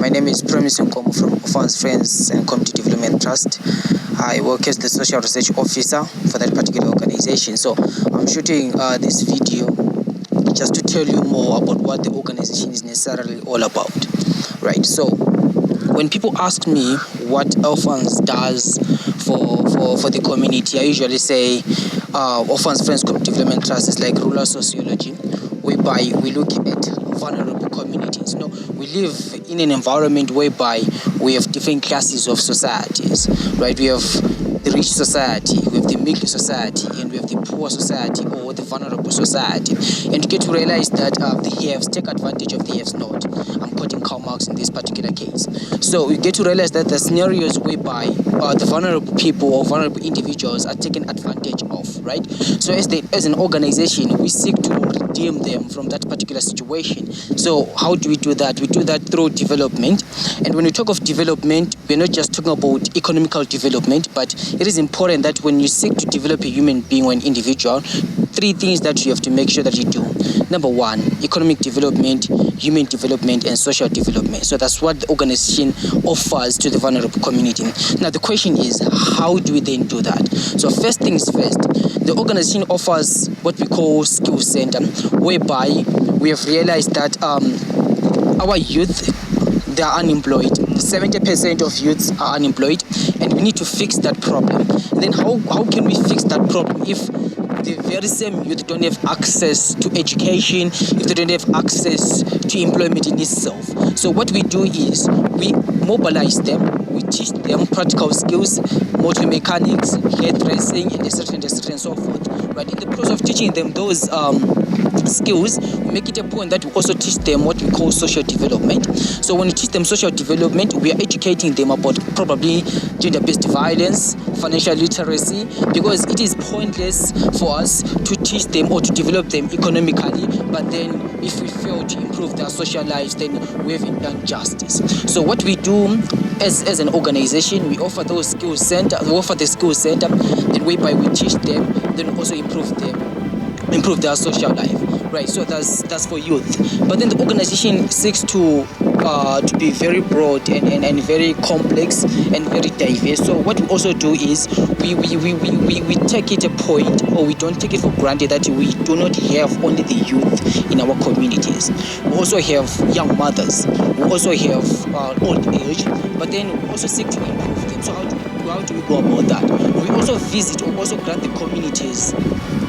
My name is Promise Nkomo from Orphans, Friends and Community Development Trust. I work as the Social Research Officer for that particular organization. So I'm shooting this video just to tell you more about what the organization is necessarily all about. Right, so when people ask me what Orphans does for the community, I usually say Orphans, Friends, Community Development Trust is like rural sociology, whereby we look at vulnerable communities. We live in an environment whereby we have different classes of societies, right? We have the rich society, we have the middle society, and we have the poor society or the vulnerable society. And you get to realize that the haves take advantage of the haves not. I'm quoting Karl Marx in this particular case. So you get to realize that the scenarios whereby the vulnerable people or vulnerable individuals are taken advantage of, right? So as an organization, we seek to redeem them from that particular situation. So how do we do that? We do that through development. And when we talk of development, we're not just talking about economical development, but it is important that when you seek to develop a human being or an individual, three things that you have to make sure that you do. Number one, economic development, human development, and social development. So that's what the organization offers to the vulnerable community. Now the question is, how do we then do that? So first things first, the organization offers what we call skill center, whereby we have realized that our youth, they are unemployed. 70% of youths are unemployed, and we need to fix that problem. And then how can we fix that problem if the very same youth don't have access to education, if they don't have access to employment in itself? So what we do is we mobilize them, we teach them practical skills, motor mechanics, hairdressing, and etc. and so forth. Right? In the process of teaching them those skills, we make it a point that we also teach them what we call social development. So when we teach them social development, we are educating them about probably gender-based violence, financial literacy, because it is pointless for us to teach them or to develop them economically, but then if we fail to improve their social lives, then we haven't done justice. So what we do as an organization, we offer the skill center, then whereby we teach them, then also improve their social life. Right, so that's for youth. But then the organization seeks to be very broad and very complex and very diverse. So what we also do is we take it a point, or we don't take it for granted that we do not have only the youth in our communities. We also have young mothers. We also have old age. But then we also seek to improve them. So how do we go about that? We also visit, or also grant the communities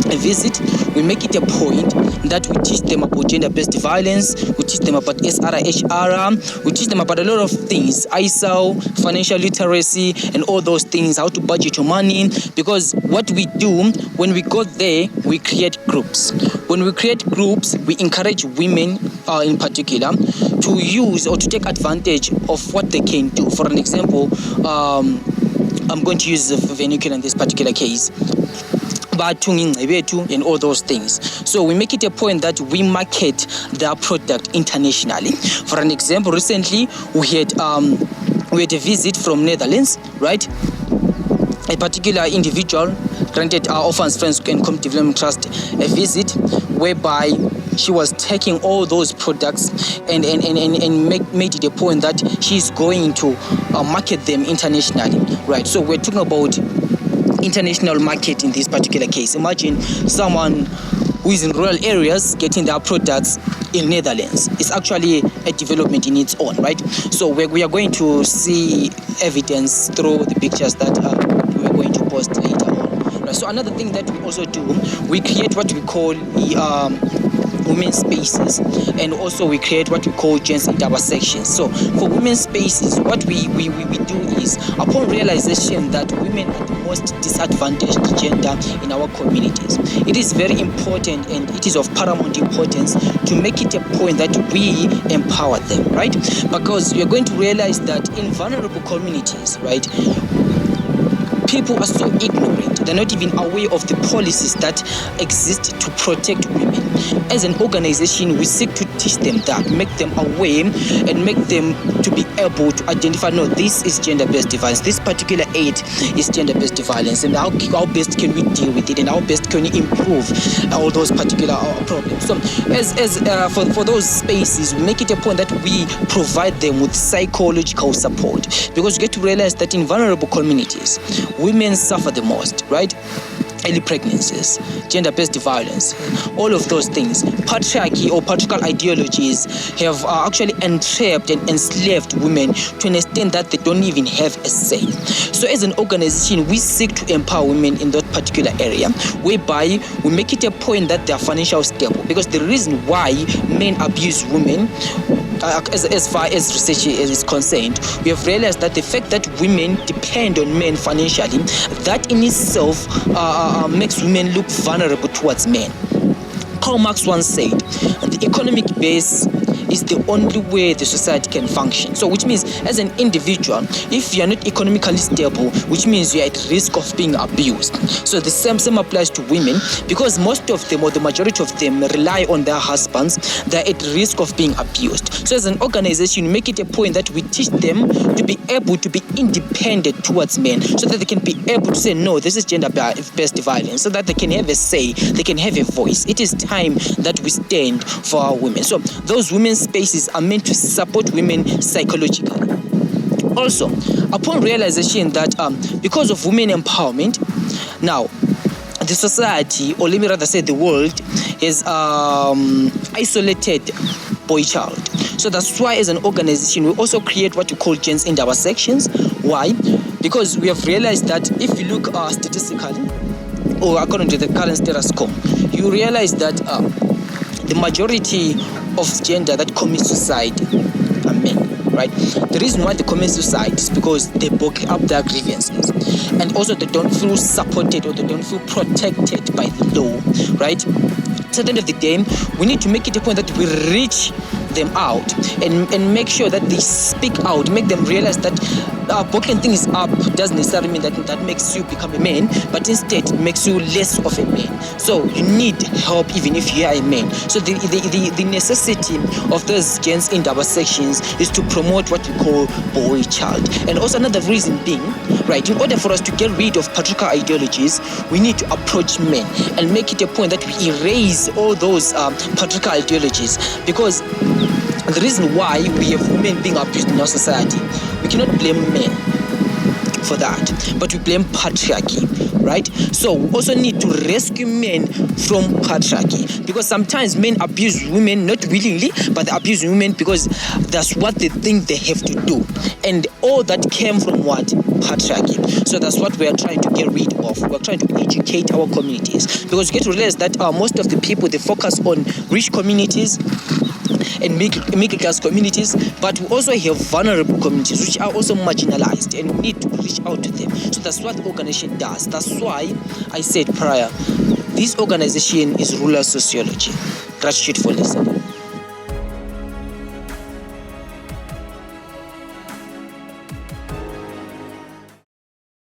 a visit. We make it a point that we teach them about gender-based violence, we teach them about SRHR, we teach them about a lot of things, ISAL, financial literacy, and all those things, how to budget your money. Because what we do, when we go there, we create groups. When we create groups, we encourage women in particular to use or to take advantage of what they can do. For an example, I'm going to use the vernacular in this particular case, and all those things. So we make it a point that we market their product internationally. For an example, recently we had a visit from Netherlands, right? A particular individual granted our Orphans, Friends and Community Development Trust a visit, whereby she was taking all those products and made it a point that she's going to market them internationally, right? So we're talking about international market in this particular case. Imagine someone who is in rural areas getting their products in Netherlands. It's actually a development in its own, right? So we are going to see evidence through the pictures that we are going to post later on. Right? So another thing that we also do, we create what we call women's spaces, and also we create what we call gents intersections. So for women's spaces, what we do is, upon realization that women are the most disadvantaged gender in our communities, it is very important and it is of paramount importance to make it a point that we empower them, right? Because you're going to realize that in vulnerable communities, right, people are so ignorant. They're not even aware of the policies that exist to protect women. As an organization, we seek to teach them that, make them aware, and make them to be able to identify, no, this is gender-based violence, this particular aid is gender-based violence, and how best can we deal with it, and how best can we improve all those particular problems. So for those spaces, we make it a point that we provide them with psychological support, because you get to realize that in vulnerable communities, women suffer the most, right? Early pregnancies, gender-based violence, all of those things. Patriarchy or patriarchal ideologies have actually entrapped and enslaved women to an extent that they don't even have a say. So as an organization, we seek to empower women in that particular area, whereby we make it a point that they are financially stable. Because the reason why men abuse women, as far as research is concerned, we have realized that the fact that women depend on men financially, that in itself makes women look vulnerable towards men. Karl Marx once said, the economic base is the only way the society can function. So which means, as an individual, if you are not economically stable, which means you are at risk of being abused. So the same applies to women, because most of them, or the majority of them, rely on their husbands. They are at risk of being abused. So as an organization, we make it a point that we teach them to be able to be independent towards men, so that they can be able to say, no, this is gender-based violence, so that they can have a say, they can have a voice. It is time that we stand for our women. So those women's spaces are meant to support women psychologically. Also, upon realization that because of women empowerment, now the society, or let me rather say the world, is isolated boy child. So that's why, as an organization, we also create what we call gens in our sections. Why? Because we have realized that if you look statistically, or according to the current status quo, you realize that the majority of gender that commit suicide are men, right? The reason why they commit suicide is because they bottle up their grievances, and also they don't feel supported, or they don't feel protected by the law, right? So at the end of the day, we need to make it a point that we reach them out and make sure that they speak out, make them realize that bottling things up doesn't necessarily mean that makes you become a man, but instead it makes you less of a man. So you need help even if you are a man. So the necessity of those gens in our sections is to promote what we call boy child. And also another reason being, right, in order for us to get rid of patriarchal ideologies, we need to approach men and make it a point that we erase all those patriarchal ideologies. Because the reason why we have women being abused in our society, we cannot blame men for that, but we blame patriarchy, right? So we also need to rescue men from patriarchy, because sometimes men abuse women not willingly, but they abuse women because that's what they think they have to do, and all that came from what? Patriarchy. So that's what we are trying to get rid of. We're trying to educate our communities, because you get to realize that most of the people, they focus on rich communities and middle class communities, but we also have vulnerable communities which are also marginalized, and we need to reach out to them. So that's what the organization does. That's why I said prior, this organization is rural sociology. Gratitude for listening.